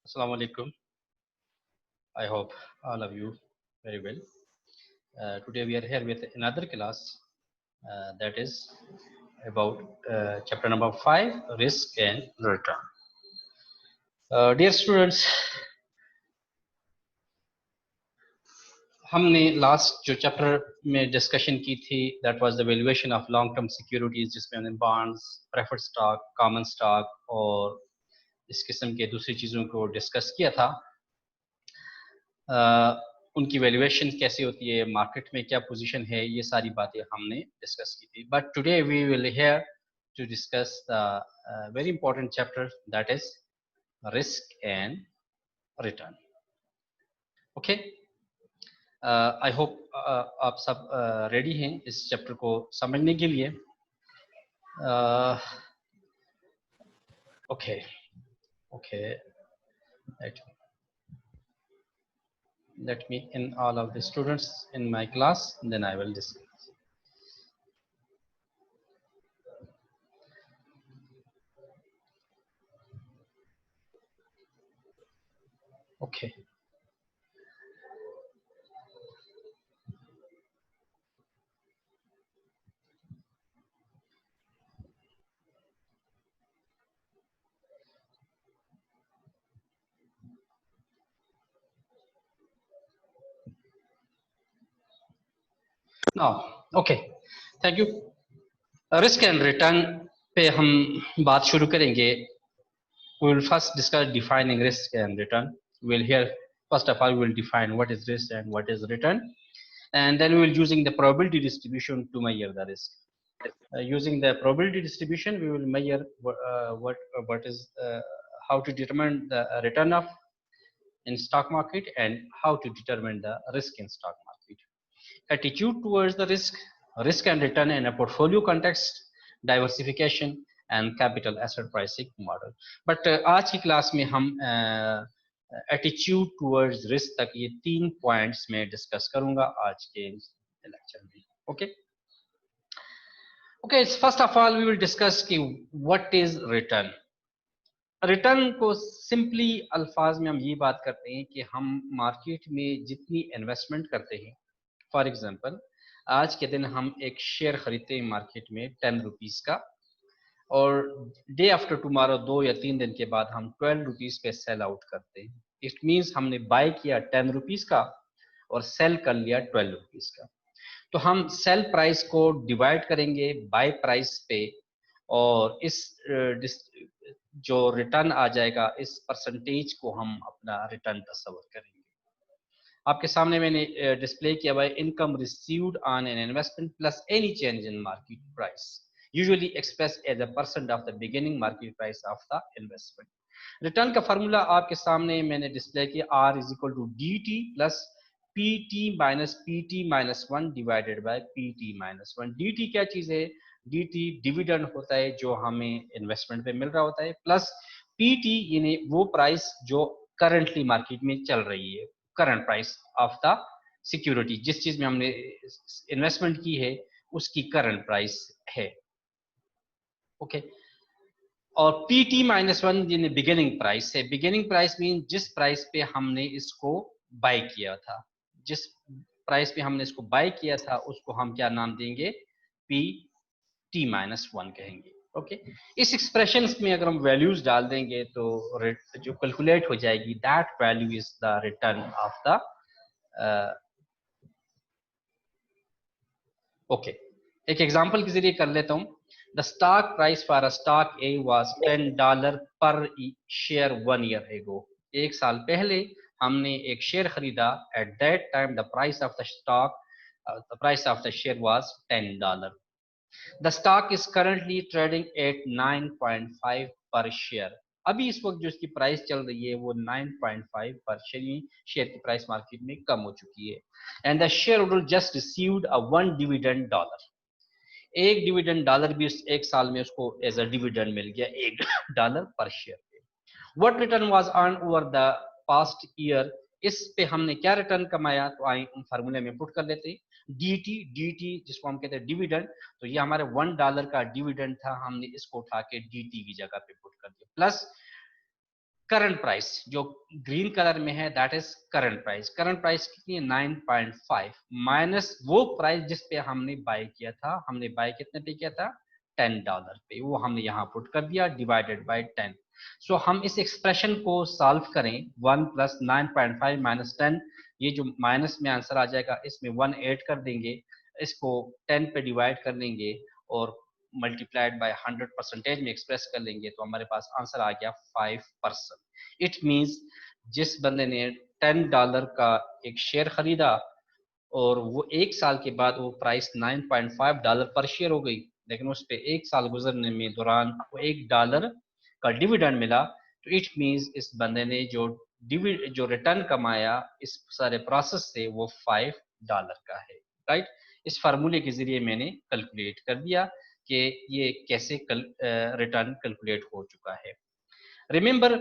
Assalamu alaikum. I hope all of you very well. Today we are here with another class that is about chapter number 5, risk and return. Dear students, हमने last जो chapter में discussion की थी that was the valuation of long term securities, जिसमें हमने bonds, preferred stock, common stock और इस किस्म के दूसरी चीज़ों को डिस्कस किया था। उनकी वैल्यूएशन कैसे होती है, मार्केट में क्या पोजीशन है, ये सारी बातें हमने डिस्कस की थी। But today we will here to discuss the very important chapter that is risk and return. Okay, I hope आप सब रेडी हैं इस चैप्टर को समझने के लिए। Okay okay, let me in all of the students in my class, then I will discuss. Okay. Now, okay, thank you. Risk and return पे हम बात शुरू करेंगे। We will first discuss defining risk and return. We will here first of all we will define what is risk and what is return, and then we will using the probability distribution to measure the risk. Using the probability distribution, we will measure what is how to determine the return of in stock market and how to determine the risk in stock market. Attitude towards the risk and return in a portfolio context, diversification and capital asset pricing model. But आज की class में हम attitude towards risk तक ये 3 points में discuss करूंगा आज के लेक्चर में। Okay okay, first of all we will discuss कि व्हाट इज रिटर्न। रिटर्न को सिंपली अल्फाज में हम ये बात करते हैं कि हम मार्केट में जितनी इन्वेस्टमेंट करते हैं, फॉर एग्जांपल आज के दिन हम एक शेयर खरीदते हैं मार्केट में 10 रुपीज का, और डे आफ्टर टुमारो 2 या 3 दिन के बाद हम 12 रुपीज पे सेल आउट करते हैं। इट मींस हमने बाय किया 10 रुपीज का और सेल कर लिया 12 रुपीज का। तो हम सेल प्राइस को डिवाइड करेंगे बाय प्राइस पे, और इस जो रिटर्न आ जाएगा इस परसेंटेज को हम अपना रिटर्न तस्वर करेंगे। आपके सामने मैंने डिस्प्ले किया हुआ है income received on an investment plus any change in market price, usually expressed as a percent of the beginning market price of the investment. Return का फार्मूला आपके सामने मैंने डिस्प्ले किया, R is equal to dt plus PT minus 1 divided by PT minus 1। dt क्या चीज है? dt dividend होता है जो हमें इन्वेस्टमेंट पे मिल रहा होता है, प्लस PT यानी वो प्राइस जो करंटली मार्केट में चल रही है, current price of the security, जिस चीज में हमने इन्वेस्टमेंट की है उसकी करंट प्राइस है। ओके, और PT माइनस 1 यानी बिगिनिंग प्राइस है। बिगिनिंग प्राइस मीन जिस प्राइस पे हमने इसको बाय किया था, जिस प्राइस पे हमने इसको बाय किया था उसको हम क्या नाम देंगे? PT माइनस 1 कहेंगे। ओके, इस एक्सप्रेशन में अगर हम वैल्यूज डाल देंगे तो जो कैलकुलेट हो जाएगी that value is the return of the okay. एक एग्जांपल के जरिए कर लेता हूं। The stock price for a stock A was $10 पर शेयर 1 ईयर एगो। एक साल पहले हमने एक शेयर खरीदा। At that time the price of the share was $10। The stock is currently trading at 9.5 पर शेयर। अभी इस वक्त जो इसकी प्राइस चल रही है वो 9.5 पर शेयर की प्राइस मार्केट में कम हो चुकी है। And the share holder just received a 1 dividend dollar. एक डिविडेंड डॉलर भी एक साल में उसको एज अ डिविडेंड मिल गया, $1 पर शेयर पे। What return was earn over the past year, इस पे हमने क्या रिटर्न कमाया? तो आए फार्मूले में पुट कर लेते हैं। dt जिसको हम कहते हैं डिविडेंड, तो ये हमारे $1 का डिविडेंड था, हमने इसको उठा के dt की जगह पे पुट कर दिया, प्लस करंट प्राइस जो ग्रीन कलर में है that is current price. Current price कितनी है 9.5 माइनस वो प्राइस जिस पे हमने बाय किया था। हमने बाय कितने पे किया था $10 पे, वो हमने यहाँ पुट कर दिया डिवाइडेड बाय 10। सो हम इस एक्सप्रेशन को सॉल्व करें 1 प्लस 9.5 माइनस 10, ये जो माइनस में आंसर आ जाएगा इसमें 1 ऐड कर देंगे, इसको 10 पे डिवाइड कर देंगे और मल्टीप्लाइड बाय 100 परसेंटेज में एक्सप्रेस कर लेंगे तो हमारे पास आंसर आ गया 5%। इट मींस जिस बंदे ने $10 का एक शेयर खरीदा और वो एक साल के बाद वो प्राइस $9.5 पर शेयर हो गई, लेकिन उस पे एक साल गुजरने में दौरान वो $1 का डिविडेंड मिला, तो इट मींस इस बंदे ने जो रिटर्न कमाया इस सारे प्रोसेस से वो $5 का है। राइट, इस फार्मूले के जरिए मैंने कैलकुलेट कर दिया कि ये कैसे रिटर्न कैलकुलेट हो चुका है। रिमेंबर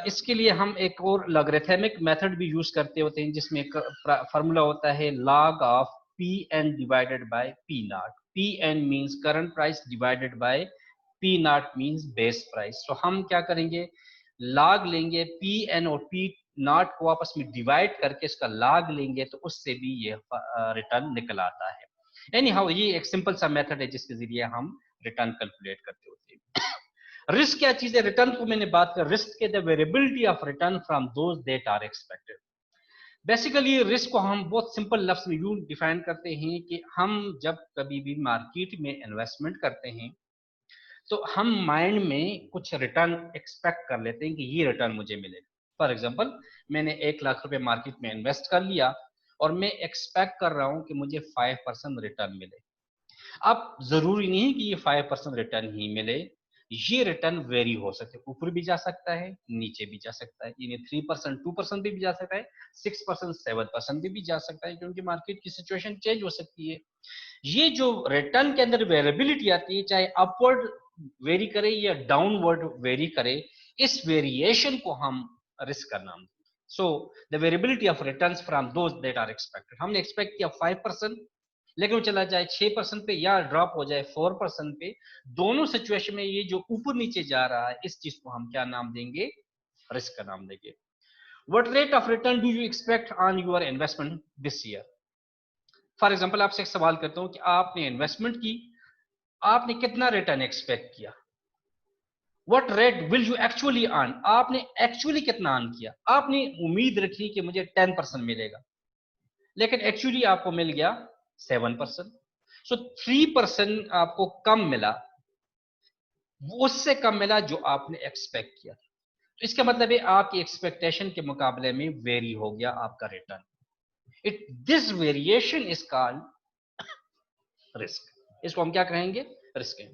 इसके लिए हम एक और लॉगरिथमिक मेथड भी यूज करते होते हैं जिसमें फार्मूला होता है log of P N divided by P naught. P N means current price divided by P naught means base price. तो हम क्या करेंगे, log लेंगे पी एन और पी नॉट को आपस में डिवाइड करके इसका log लेंगे तो उससे भी ये रिटर्न निकल आता है। एनी हाउ ये एक सिंपल सा मेथड है जिसके जरिए हम रिटर्न कैलकुलेट करते होते हैं। रिस्क क्या चीज है, रिटर्न को मैंने बात कर, रिस्क के the variability of return from those that are expected. Basically risk को हम बहुत सिंपल लफ्ज में यूं डिफाइन करते हैं कि हम जब कभी भी मार्केट में इन्वेस्टमेंट करते हैं तो हम माइंड में कुछ रिटर्न एक्सपेक्ट कर लेते हैं कि ये रिटर्न मुझे मिलेगा। फॉर एग्जांपल मैंने 1 लाख रुपए मार्केट में इन्वेस्ट कर लिया और मैं एक्सपेक्ट कर रहा हूं कि मुझे 5% रिटर्न मिले। अब जरूरी नहीं कि ये 5% रिटर्न ही मिले, ये रिटर्न वेरी हो सकते, ऊपर भी जा सकता है नीचे भी जा सकता है, यानी 3% 2% भी जा सकता है, 6% 7% भी जा सकता है, क्योंकि मार्केट की सिचुएशन चेंज हो सकती है। ये जो रिटर्न के अंदर वेरिएबिलिटी आती है चाहे अपवर्ड वेरी करे या डाउनवर्ड वेरी करे, इस वेरिएशन को हम रिस्क का नाम। So the variability of returns from those that are expected, हमने एक्सपेक्ट किया 5% लेकिन वो चला जाए 6% पे या ड्रॉप हो जाए 4% पे, दोनों सिचुएशन में ये जो ऊपर नीचे जा रहा है इस चीज को हम क्या नाम देंगे, रिस्क का नाम देंगे। What rate of return do you expect on your investment this year. For example आपसे एक सवाल करता हूं कि आपने इन्वेस्टमेंट की, आपने कितना रिटर्न एक्सपेक्ट किया, what rate will you actually earn, आपने एक्चुअली कितना अर्न किया। आपने उम्मीद रखी कि मुझे 10% मिलेगा लेकिन एक्चुअली आपको मिल गया 7%। सो 3% आपको कम मिला, वो उससे कम मिला जो आपने एक्सपेक्ट किया। तो इसका मतलब है आपकी एक्सपेक्टेशन के मुकाबले में वेरी हो गया आपका return. It this variation is called risk, इसको हम क्या कहेंगे, रिस्क है।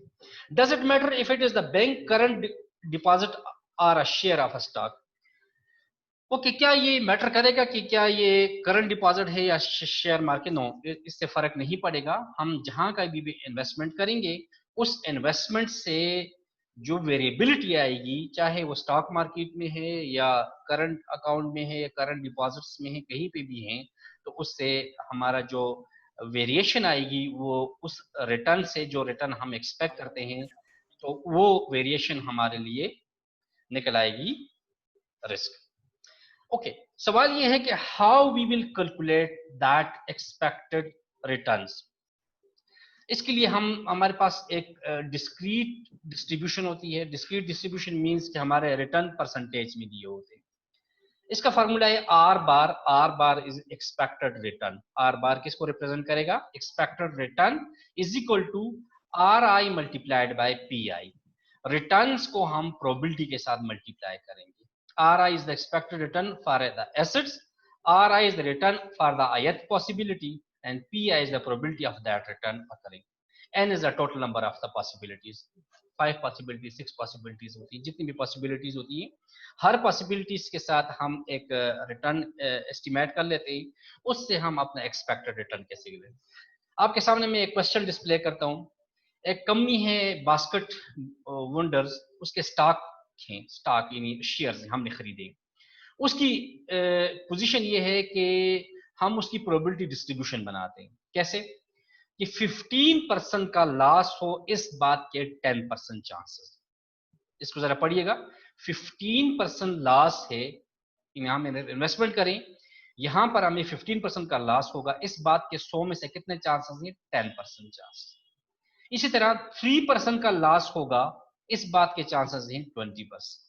Does it matter if it is the bank current deposit और a share of a stock. Okay, क्या ये मैटर करेगा कि क्या ये करंट डिपॉजिट है या शेयर मार्केट, नो, इससे फर्क नहीं पड़ेगा। हम जहां का भी इन्वेस्टमेंट करेंगे उस इन्वेस्टमेंट से जो वेरिएबिलिटी आएगी, चाहे वो स्टॉक मार्केट में है या करंट अकाउंट में है या करंट डिपॉजिट्स में है, कहीं पे भी है, तो उससे हमारा जो वेरिएशन आएगी वो उस रिटर्न से, जो रिटर्न हम एक्सपेक्ट करते हैं, तो वो वेरिएशन हमारे लिए निकल आएगी रिस्क। ओके, सवाल ये है कि how we will calculate that expected returns. इसके लिए हमारे पास एक डिस्क्रीट डिस्ट्रीब्यूशन होती है। डिस्क्रीट डिस्ट्रीब्यूशन मींस कि हमारे रिटर्न परसेंटेज में दिए होते हैं। इसका फॉर्मूला है R bar. R bar is expected return. R bar किसको रिप्रेजेंट करेगा, expected return is equal to R I multiplied by P I. Returns को हम प्रोबेबिलिटी के साथ मल्टीप्लाई करेंगे। RI is the expected return for the assets, RI is the return for the ith possibility, and PI is the probability of that return occurring. N is the total number of the possibilities. 5 possibilities, 6 possibilities होती है, जितनी भी possibilities होती है, हर possibilities के साथ हम एक रिटर्न एस्टिमेट कर लेते हैं, उससे हम अपना एक्सपेक्टेड रिटर्न कैसे लें। आपके सामने मैं एक क्वेश्चन डिस्प्ले करता हूँ। एक कंपनी है बास्केट वंडर्स, उसके स्टॉक हैं, स्टॉक यानी शेयर्स हमने खरीदे। उसकी पोजीशन ये है कि हम उसकी प्रोबेबिलिटी डिस्ट्रीब्यूशन बनाते हैं। कैसे कि 15% का लॉस हो इस बात के 10% चांसेस। इसको जरा पढ़िएगा, 15% लॉस है, यहाँ में इन्वेस्टमेंट करें, यहां पर हमें 15% का लॉस होगा, इस बात के 100 में से कितने चांसेस हैं? 10% चांस। इसी तरह 3% का लॉस होगा, इस बात के चांसेस हैं 20%।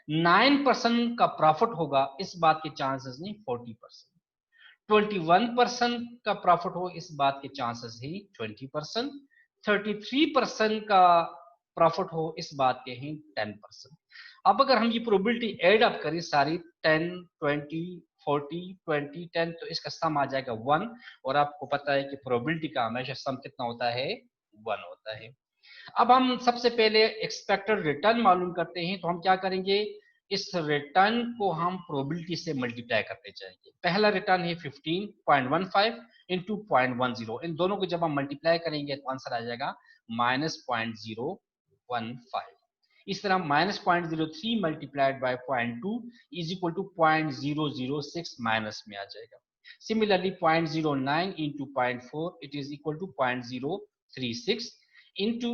9% का प्रॉफिट होगा, इस बात के चांसेस हैं 40%। 21% का प्रॉफिट हो, इस बात के चांसेस हैं 20%। 33% का प्रॉफिट हो, इस बात के हैं 10%। अब अगर हम ये प्रोबेबिलिटी ऐड अप करें सारी 10, 20, 40, 20, 10, तो इसका सम आ जाएगा 1। और आपको पता है कि प्रोबेबिलिटी का हमेशा सम कितना होता है? 1 होता है। अब हम सबसे पहले एक्सपेक्टेड रिटर्न मालूम करते हैं, तो हम क्या करेंगे? इस रिटर्न को हम प्रोबेबिलिटी से मल्टीप्लाई करते जाएंगे। पहला रिटर्न है 15.15 इंटू 0.10, इन दोनों को जब हम मल्टीप्लाई करेंगे तो आंसर आ जाएगा -0.015। इस तरह -0.03 multiplied by 0.2 is equal to 0.006 minus में आ जाएगा। Similarly 0.09 into 0.4 it is equal to 0.036 into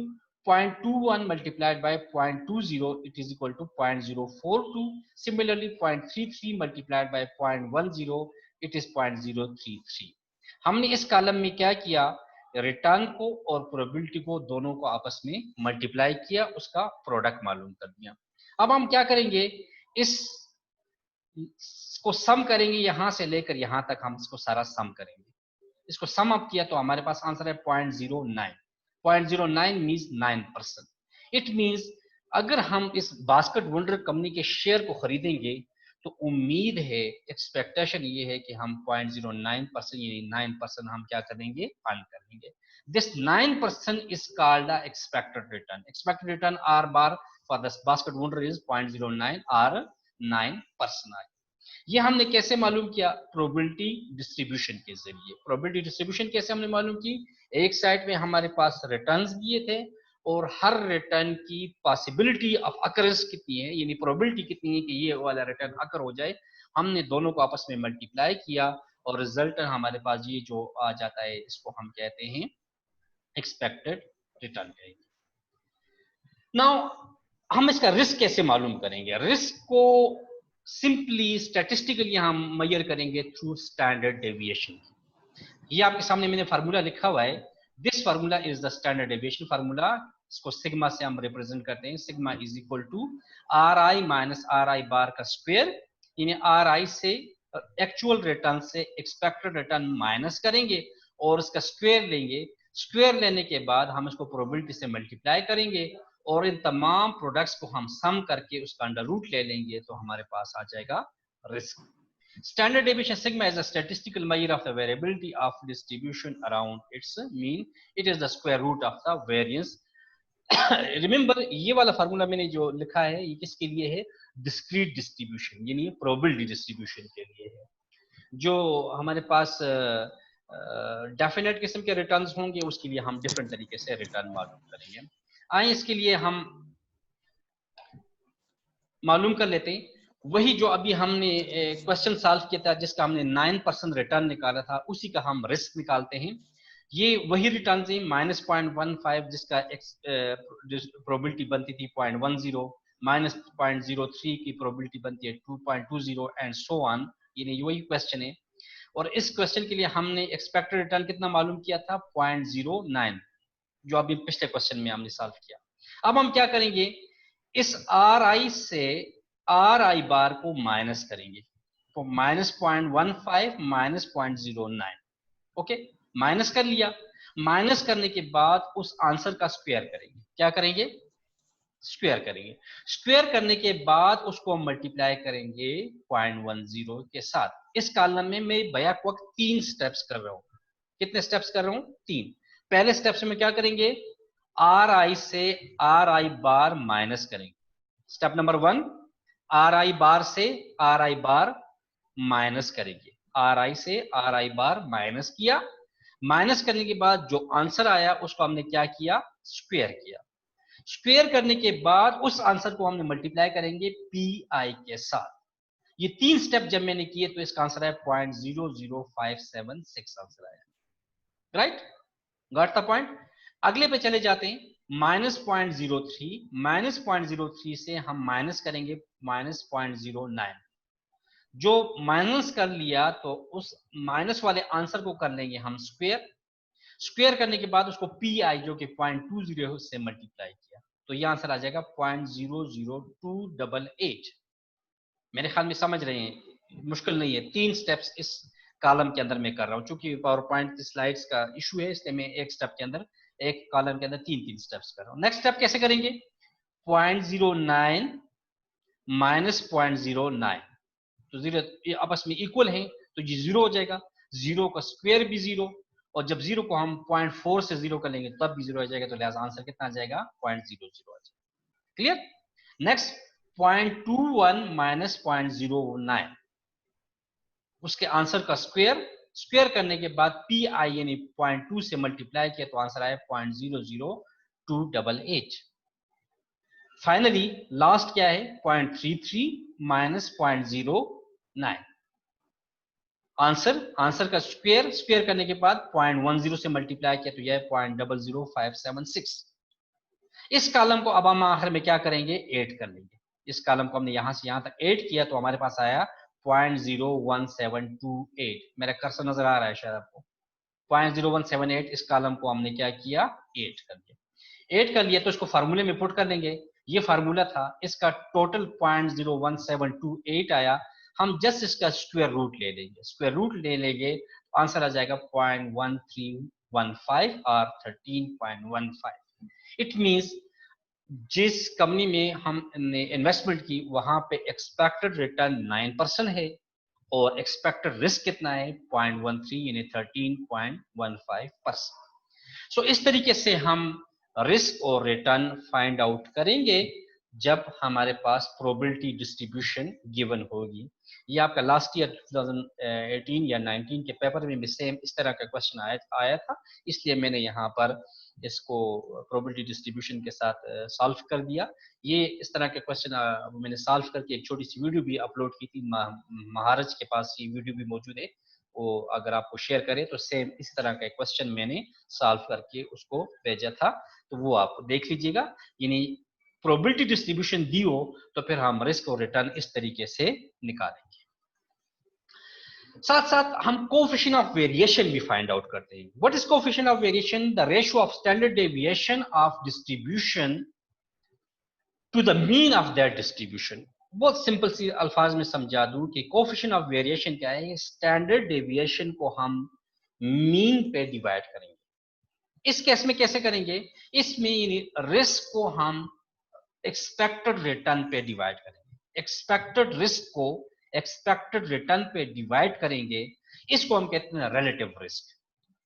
0.21 multiplied by 0.20 it is equal to 0.042. Similarly 0.33 multiplied by 0.10 it is 0.033। हमने इस कॉलम में क्या किया? रिटर्न को और प्रोबेबिलिटी को दोनों को आपस में मल्टीप्लाई किया, उसका प्रोडक्ट मालूम कर दिया। अब हम क्या करेंगे? इसको सम करेंगे, यहां से लेकर यहां तक हम इसको सारा सम करेंगे। इसको सम अप किया तो हमारे पास आंसर है 0.09। 0.09 मीन्स 9%। इट मीन्स अगर हम इस बास्केट वंडर कंपनी के शेयर को खरीदेंगे तो उम्मीद है, एक्सपेक्टेशन ये है कि हम 0.09% यानी 9% हम क्या करेंगे? अर्न करेंगे। This 9% is called the expected return. Expected return R bar for the basket wonder is 0.09 और 9%। ये हमने कैसे मालूम किया? प्रोबेबिलिटी डिस्ट्रीब्यूशन के जरिए। प्रोबेबिलिटी डिस्ट्रीब्यूशन कैसे हमने मालूम की? एक साइड में हमारे पास रिटर्न्स दिए थे और हर रिटर्न की पॉसिबिलिटी ऑफ अकरेंस कितनी है, यानी प्रोबेबिलिटी कितनी है कि ये वाला रिटर्न अकर हो जाए, हमने दोनों को आपस में मल्टीप्लाई किया और रिजल्ट हमारे पास ये जो आ जाता है, इसको हम कहते हैं एक्सपेक्टेड रिटर्न। नाउ हम इसका रिस्क कैसे मालूम करेंगे? रिस्क को सिंपली स्टैटिस्टिकली हम मेजर करेंगे थ्रू स्टैंडर्ड डेविएशन। ये आपके सामने मैंने फार्मूला लिखा हुआ है। This formula is the standard deviation formula. इसको सिग्मा से हम रिप्रेजेंट करते हैं। Sigma is equal to R I minus R I bar का स्क्वायर, यानी आर आई से एक्चुअल रिटर्न से एक्सपेक्टेड रिटर्न माइनस करेंगे और इसका स्क्वायर लेंगे। स्क्वायर लेने के बाद हम इसको प्रोबेबिलिटी से मल्टीप्लाई करेंगे और इन तमाम प्रोडक्ट्स को हम सम करके उसका अंडर रूट ले लेंगे, तो हमारे पास आ जाएगा risk. Standard deviation sigma is a statistical measure of the variability of distribution around its mean. It is the square root of the variance. Remember, ये वाला फार्मूला मैंने जो लिखा है ये किसके लिए है? डिस्क्रीट डिस्ट्रीब्यूशन यानी प्रोबेबिलिटी डिस्ट्रीब्यूशन के लिए है। जो हमारे पास डेफिनेट किस्म के रिटर्न्स होंगे उसके लिए हम डिफरेंट तरीके से रिटर्न मालूम करेंगे। आइए इसके लिए हम मालूम कर लेते हैं वही जो अभी हमने क्वेश्चन सॉल्व किया था जिसका हमने 9% रिटर्न निकाला था, उसी का हम रिस्क निकालते हैं। ये वही रिटर्न है -0.15 जिसका प्रोबेबिलिटी बनती थी 0.10, -0.03 की प्रोबेबिलिटी बनती है 2.20 एंड सो ऑन, यानी वही क्वेश्चन है। और इस क्वेश्चन के लिए हमने एक्सपेक्टेड रिटर्न कितना मालूम किया था? 0.09, जो अभी पिछले क्वेश्चन में हमने सॉल्व किया। अब हम क्या करेंगे? इस आर आई से आर आई बार को माइनस करेंगे, तो -0.15 -0.09। ओके, माइनस कर लिया। माइनस करने के बाद उस आंसर का स्क्वायर करेंगे। क्या करेंगे? स्क्वायर करेंगे। स्क्वायर करने के बाद उसको हम मल्टीप्लाई करेंगे 0.10 के साथ। इस कॉलम में मैं बैक वक्त 3 स्टेप्स कर रहा हूं। कितने स्टेप्स कर रहा हूं? 3। पहले स्टेप से मैं क्या करेंगे? आर आई से आर आई बार माइनस करेंगे। स्टेप नंबर 1, आर आई बार से आर आई बार माइनस करेंगे। आर आई से आर आई बार माइनस किया। माइनस करने के बाद जो आंसर आया उसको हमने क्या किया? स्क्वायर किया। स्क्वायर करने के बाद उस आंसर को हमने मल्टीप्लाई करेंगे पी आई के साथ। ये 3 स्टेप जब मैंने किए तो इसका आंसर है 0.00576 आंसर आया। Right, got the point. अगले पे चले जाते हैं। -0.03, -0.03 से हम माइनस करेंगे -0.09। जो माइनस कर लिया तो उस माइनस वाले आंसर को कर लेंगे हम स्क्वायर। स्क्वायर करने के बाद उसको पी आई जो कि 0.20 से मल्टीप्लाई किया, तो ये आंसर आ जाएगा 0.00288। मेरे ख्याल में समझ रहे हैं, मुश्किल नहीं है। 3 स्टेप्स इस कॉलम के अंदर मैं कर रहा हूँ, चूंकि पावर पॉइंट स्लाइड्स का इशू है इसलिए मैं एक स्टेप के अंदर, एक कॉलम के अंदर 3 स्टेप्स कर रहा हूँ। नेक्स्ट स्टेप कैसे करेंगे? 0.09 माइनस 0.09, तो जीरो ये आपस में इक्वल है तो ये जीरो हो जाएगा। जीरो का स्क्वायर भी जीरो, और जब जीरो को हम 0.4 से जीरो कर लेंगे तब भी जीरो हो जाएगा, तो लिहाजा आंसर कितना आ जाएगा? 0.00 आ जाएगा। क्लियर? नेक्स्ट 0.21 माइनस 0.09, उसके आंसर का स्क्वायर, स्क्वायर करने के बाद पी आई यानी 0.2 से मल्टीप्लाई किया तो आंसर आया 0.00288। फाइनली लास्ट क्या है? 0.33 माइनस 0.09, आंसर का स्क्वायर, स्क्वायर करने के बाद 0.10 से मल्टीप्लाई किया तो यह है 0.00576। इस कॉलम को अब हम आखिर में क्या करेंगे? ऐड कर लेंगे। इस कॉलम को हमने यहां से यहां तक ऐड किया तो हमारे पास आया 0.01728। मेरा कर्सर नजर आ रहा है शायद आपको। 0.0178, इस कॉलम को हमने क्या किया? ऐड कर लिया। ऐड कर लिया तो इसको फार्मूले में पुट कर लेंगे। ये फार्मूला था, इसका टोटल 0.01728 आया। हम जस्ट इसका स्क्वायर रूट ले लेंगे, स्क्वायर रूट ले लेंगे तो आंसर आ जाएगा 0.1315 और 13.15। इट मींस जिस कंपनी में हमने इन्वेस्टमेंट की वहां पे एक्सपेक्टेड रिटर्न 9% है और एक्सपेक्टेड रिस्क कितना है? 0.13 यानी 13.15%। सो इस तरीके से हम रिस्क और रिटर्न फाइंड आउट करेंगे जब हमारे पास प्रोबेबिलिटी डिस्ट्रीब्यूशन गिवन होगी। ये आपका लास्ट ईयर 2018 या 19 के पेपर में भी सेम इस तरह का क्वेश्चन आया था, इसलिए मैंने यहाँ पर इसको प्रोबेबिलिटी डिस्ट्रीब्यूशन के साथ सॉल्व कर दिया। ये इस तरह के क्वेश्चन मैंने सॉल्व करके एक छोटी सी वीडियो भी अपलोड की थी, महाराज के पास ये वीडियो भी मौजूद है, वो अगर आपको शेयर करें तो सेम इस तरह का क्वेश्चन मैंने सॉल्व करके उसको भेजा था, तो वो आप देख लीजिएगा। यानी प्रोबेबिलिटी डिस्ट्रीब्यूशन दी हो तो फिर हम रिस्क और रिटर्न इस तरीके से निकालेंगे। साथ साथ हम कोएफिशिएंट ऑफ वेरिएशन भी फाइंड आउट करते हैं। What is coefficient of variation? The ratio of standard deviation of distribution to the mean of that distribution. बहुत सिंपल सी अल्फाज में समझा दूं कि कोएफिशिएंट ऑफ वेरिएशन क्या है? स्टैंडर्ड डेविएशन को हम मीन पे डिवाइड करेंगे। इस केस में कैसे करेंगे? इसमें रिस्क को हम एक्सपेक्टेड रिटर्न पे डिवाइड करेंगे, एक्सपेक्टेड रिस्क को एक्सपेक्टेड रिटर्न पे डिवाइड करेंगे। इसको हम कहते हैं रिलेटिव रिस्क।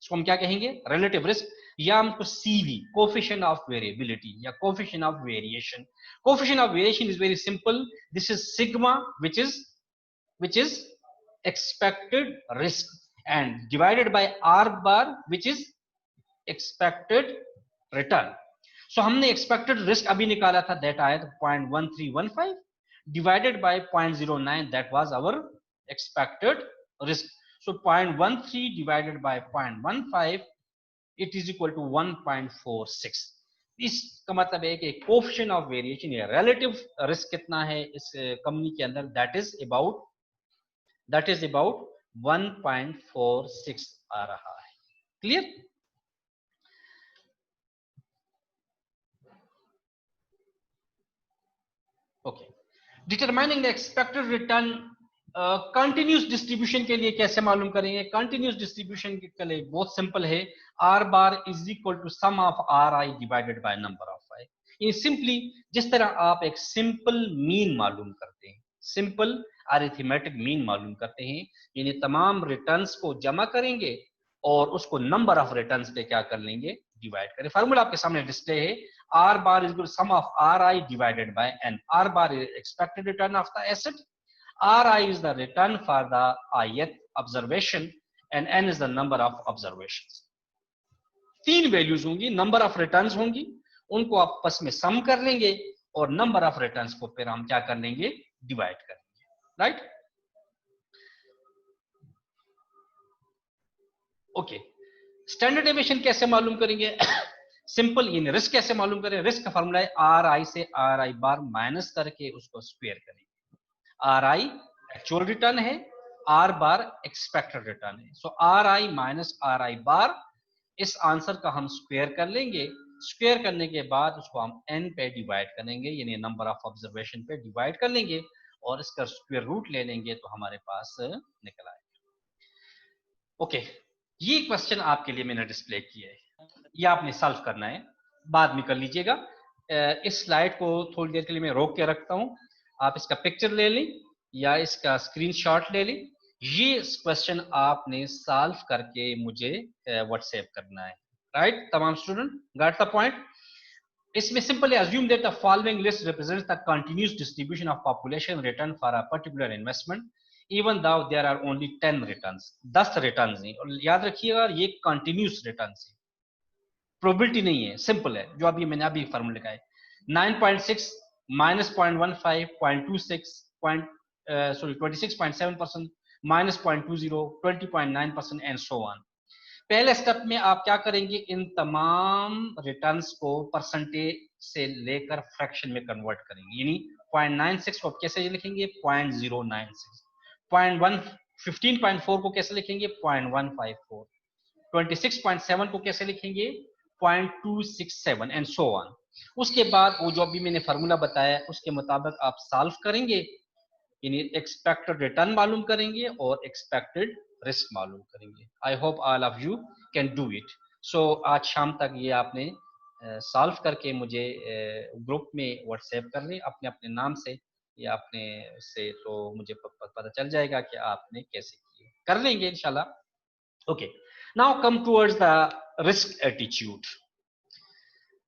इसको हम क्या कहेंगे? रिलेटिव रिस्क, या हमको सीवी, कोएफिशिएंट ऑफ वेरिएबिलिटी या coefficient of variation. Coefficient of variation is very simple, this is sigma which is expected risk and divided by r bar which is expected return. So हमने expected risk अभी निकाला था, that आया था 0.1315 divided by 0.09, that was our expected risk. So 0.13 divided by 0.15, it is equal to 1.46. इसका मतलब है कि कोएफिशिएंट ऑफ वेरिएशन या रिलेटिव रिस्क कितना है इस कंपनी के अंदर? दैट इज अबाउट 1.46 आ रहा है। Clear? Okay, determining the expected return continuous distribution के लिए कैसे मालूम करेंगे? कंटिन्यूस डिस्ट्रीब्यूशन के लिए बहुत सिंपल है, R bar is equal to sum of R I divided by number of I. ये सिंपली जिस तरह आप एक सिंपल मीन मालूम करते हैं, सिंपल अरिथमेटिक मीन मालूम करते हैं, यानी तमाम रिटर्न्स को जमा करेंगे और उसको नंबर ऑफ रिटर्न्स पे क्या कर लेंगे? डिवाइड करें। फार्मूला आपके सामने डिस्प्ले है, R bar is equal to sum of RI divided by N. R bar is expected return of the asset, RI is the return for the ith observation and N is the number of observations. 3 values होंगी, number of returns होंगी, उनको आपस में सम कर लेंगे और number of returns को फिर हम क्या कर लेंगे? डिवाइड कर लेंगे। राइट? ओके, स्टैंडर्ड डेविएशन कैसे मालूम करेंगे? सिंपल, ये रिस्क कैसे मालूम करें? रिस्क का फॉर्मूला है आर आई से आर आई बार माइनस करके उसको स्क्वायर करेंगे। आर आई एक्चुअल रिटर्न है, आर बार एक्सपेक्टेड रिटर्न है। So R I minus R I bar, इस आंसर का हम स्क्वायर कर लेंगे। स्क्वायर करने के बाद उसको हम n पे डिवाइड करेंगे, यानी नंबर ऑफ ऑब्जर्वेशन पे डिवाइड कर लेंगे और इसका स्क्वायर रूट ले लेंगे तो हमारे पास निकल आएगा। ओके, ये क्वेश्चन आपके लिए मैंने डिस्प्ले किया है, ये आपने सॉल्व करना है, बाद में कर लीजिएगा। इस स्लाइड को थोड़ी देर के लिए मैं रोक के रखता हूं, आप इसका पिक्चर ले लें या इसका स्क्रीनशॉट ले लें। ये क्वेश्चन आपने सॉल्व करके मुझे व्हाट्सएप करना है, राइट? तमाम स्टूडेंट गॉट द पॉइंट? इसमें simply assume that the following list represents the continuous distribution of population return for a particular investment even though there are only 10 returns, 10 returns हैं। और याद रखिएगा ये continuous returns है, probability नहीं है, simple है। जो अभी मैंने अभी फॉर्मूला लगाया 9.6 minus 0.15 0.26 26.7% minus 0.20 20.9% and so on। पहले स्टेप में आप क्या करेंगे, इन तमाम रिटर्न्स को परसेंटेज से लेकर फ्रैक्शन में कन्वर्ट करेंगे, यानी 0.96 को कैसे लिखेंगे 0.096, 0.1 15.4 को कैसे लिखेंगे 0.154, 26.7 को कैसे लिखेंगे 0.267 एंड सो ऑन। उसके बाद वो जो अभी मैंने फार्मूला बताया उसके मुताबिक आप सॉल्व करेंगे, यानी एक्सपेक्टेड रिटर्न मालूम करेंगे और एक्सपेक्टेड रिस्क मालूम करेंगे। I hope all of you can do it. So आज शाम तक ये आपने सॉल्व करके मुझे ग्रुप में व्हाट्सएप कर लें अपने अपने नाम से या अपने से, तो मुझे पता चल जाएगा कि आपने कैसे किए, कर लेंगे इंशाल्लाह। Okay, now come towards the risk attitude.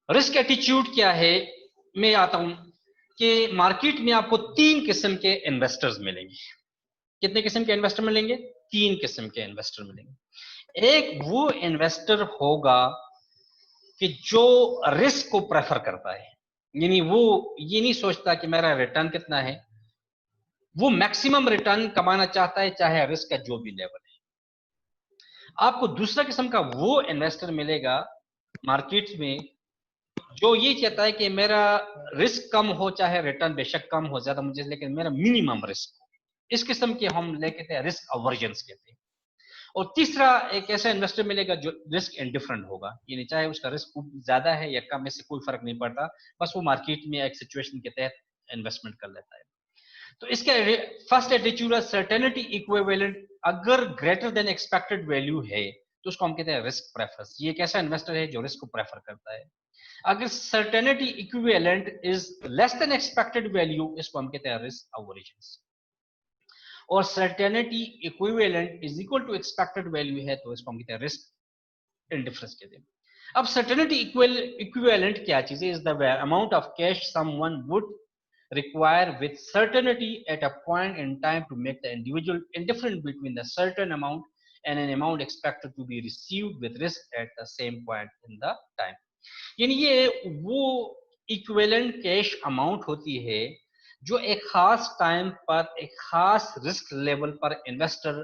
Risk attitude क्या है? मैं आता हूं कि मार्केट में आपको 3 किस्म के इन्वेस्टर्स मिलेंगे। कितने किस्म के इन्वेस्टर मिलेंगे? 3 किस्म के इन्वेस्टर मिलेंगे। एक वो इन्वेस्टर होगा कि जो रिस्क को प्रेफर करता है, यानी वो ये नहीं सोचता कि मेरा रिटर्न कितना है, वो मैक्सिमम रिटर्न कमाना चाहता है चाहे रिस्क का जो भी लेवल है। आपको दूसरा किस्म का वो इन्वेस्टर मिलेगा मार्केट में जो ये चाहता है कि मेरा रिस्क कम हो चाहे रिटर्न बेशक कम हो ज्यादा मुझे, लेकिन मेरा मिनिमम रिस्क हो। इस किस्म के हम लेके थे रिस्क अवर्जन्स कहते हैं। और तीसरा एक ऐसा इन्वेस्टर मिलेगा जो रिस्क इंडिफरेंट होगा, यानी चाहे उसका रिस्क ज्यादा है या कम, इससे कोई फर्क नहीं पड़ता, बस वो मार्केट में एक सिचुएशन के तहत इन्वेस्टमेंट कर लेता है। तो इसका फर्स्ट एटीट्यूड है सर्टेनिटी इक्विवेलेंट। अगर ग्रेटर देन एक्सपेक्टेड वैल्यू है तो उसको हम कहते हैं रिस्क प्रेफरेंस। ये एक ऐसा इन्वेस्टर है जो रिस्क को प्रेफर करता है। अगर certainty equivalent is less than expected value, इसको हम कहते हैं रिस्क अवर्जन्स। और certainty equivalent is equal to expected value है तो इसको हम कहते हैं रिस्क इंडिफरेंस कहते हैं। अब सर्टेनिटी इक्विवेलेंट क्या चीज है? Is the amount of cash someone would require with certainty at a point in time to make the individual indifferent between the certain amount and an amount expected to be received with risk at the same point in the time। यानी ये वो equivalent cash amount होती है जो एक खास time पर एक खास रिस्क लेवल पर इन्वेस्टर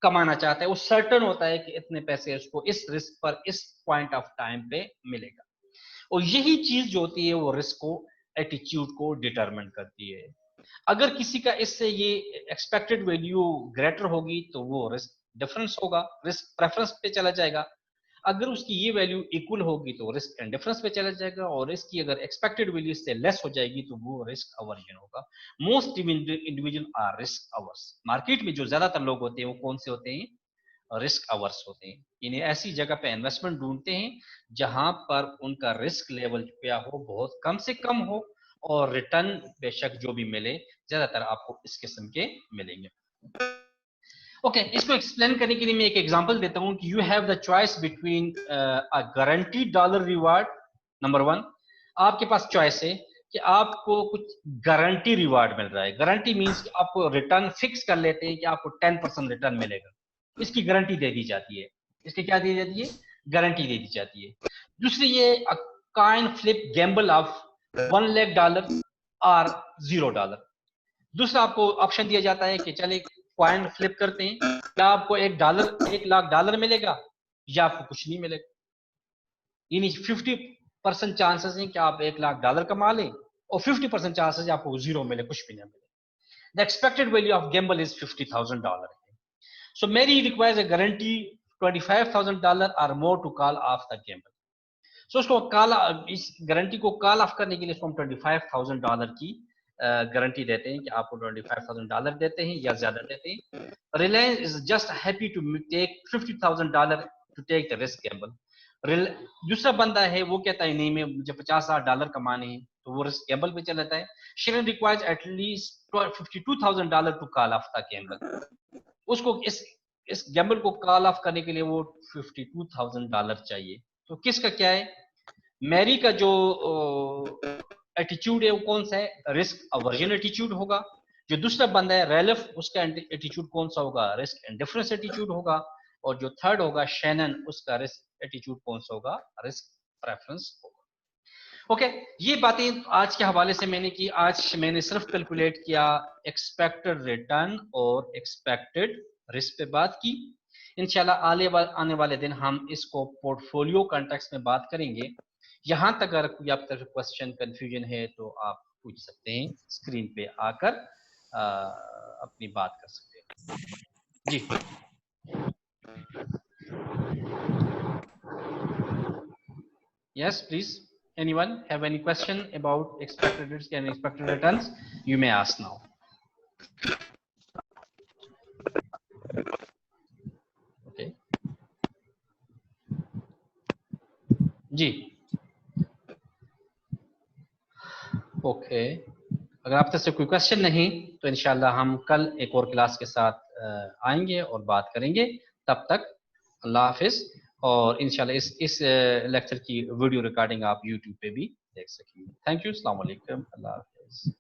कमाना चाहता है। वो सर्टन होता है कि इतने पैसे उसको इस रिस्क पर इस पॉइंट ऑफ टाइम पे मिलेगा। और यही चीज जो होती है वो रिस्क को, एटीट्यूड को डिटरमिन करती है। अगर किसी का इससे ये एक्सपेक्टेड वैल्यू ग्रेटर होगी तो वो रिस्क डिफरेंस होगा, रिस्क प्रेफरेंस पे चला जाएगा। अगर उसकी ये वैल्यू इक्वल होगी तो रिस्क इंडिफरेंस पे चला जाएगा, और इसकी अगर एक्सपेक्टेड वैल्यू से लेस हो जाएगी तो वो रिस्क अवर्जन होगा। Most individual are risk averse. Market में जो ज्यादातर लोग होते हैं वो कौन से होते हैं? रिस्क अवर्स होते हैं। इन्हें ऐसी जगह पे इन्वेस्टमेंट ढूंढते हैं जहां पर उनका रिस्क लेवल क्या हो, बहुत कम से कम हो, और रिटर्न बेशक जो भी मिले ज्यादातर आपको इस किस्म के मिलेंगे। ओके, इसको एक्सप्लेन करने के लिए मैं एक एग्जांपल देता हूं कि you have the choice between a guaranteed dollar reward. Number 1, आपके पास चॉइस है कि आपको कुछ गारंटी रिवार्ड मिल रहा है। गारंटी मींस कि आपको रिटर्न फिक्स कर लेते हैं कि आपको 10% रिटर्न मिलेगा, इसकी गारंटी दे दी जाती है। इसकी क्या दी जाती है? गारंटी दे दी जाती है। दूसरी ये coin flip Gamble of $1 lakh और $0। दूसरा आपको ऑप्शन दिया जाता है कि चले कॉइन फ्लिप करते हैं, क्या आपको $1 $1 लाख मिलेगा या आपको कुछ नहीं मिलेगा। यानी 50% चांसेस हैं कि आप $1,00,000 कमा लें और 50% चांसेस आपको जीरो मिले, कुछ भी ना मिले. The expected value of gamble is $50,000. So Mary requires a guarantee $25,000 or more to call off the gamble. So उसको इस गारंटी को कॉल ऑफ करने के लिए इसको हम $25,000 की गारंटी देते हैं कि आपको $25,000 देते हैं या ज्यादा देते हैं. Reliance is just happy to take $50,000 to take the risk gamble. दूसरा बंदा है वो कहता है नहीं, मैं मुझे $50,000 कमाने हैं, तो वो रिस्क गैम्बल पे चला जाता है. Sharon requires at least $52,000 to call off the gamble. उसको इस गैम्बल को कॉल ऑफ करने के लिए वो $52,000 चाहिए. तो किसका क्या है? मैरी का जो एटीट्यूड है वो कौन सा है? रिस्क अवर्जन एटीट्यूड होगा. जो दूसरा बंदा है रेलिफ, उसका एटीट्यूड कौन सा होगा? रिस्क इंडिफरेंस एटीट्यूड होगा. और जो थर्ड होगा शैनन, उसका रिस्क एटीट्यूड कौन सा होगा? रिस्क प्रेफरेंस होगा. ओके, ये बातें आज के हवाले से मैंने की. आज मैंने सिर्फ कैलकुलेट किया एक्सपेक्टेड रिटर्न और एक्सपेक्टेड रिस्क पे बात की. इंशाल्लाह आने वाले दिन हम इसको पोर्टफोलियो कॉन्टेक्स्ट में बात करेंगे. यहां तक अगर कोई आप तरफ क्वेश्चन कंफ्यूजन है तो आप पूछ सकते हैं, स्क्रीन पे आकर अपनी बात कर सकते हैं. जी yes please. Anyone have any question about expected risk and expected returns? You may ask now. Okay. Ji. Okay. अगर आप तरफ से कोई क्वेश्चन नहीं तो इंशाल्लाह हम कल एक और क्लास के साथ आएंगे और बात करेंगे. तब तक अल्लाह हाफिज. और इंशाल्लाह इस लेक्चर की वीडियो रिकॉर्डिंग आप YouTube पे भी देख सकेंगे. Thank you. अस्सलाम वालेकुम. अल्लाह हाफिज.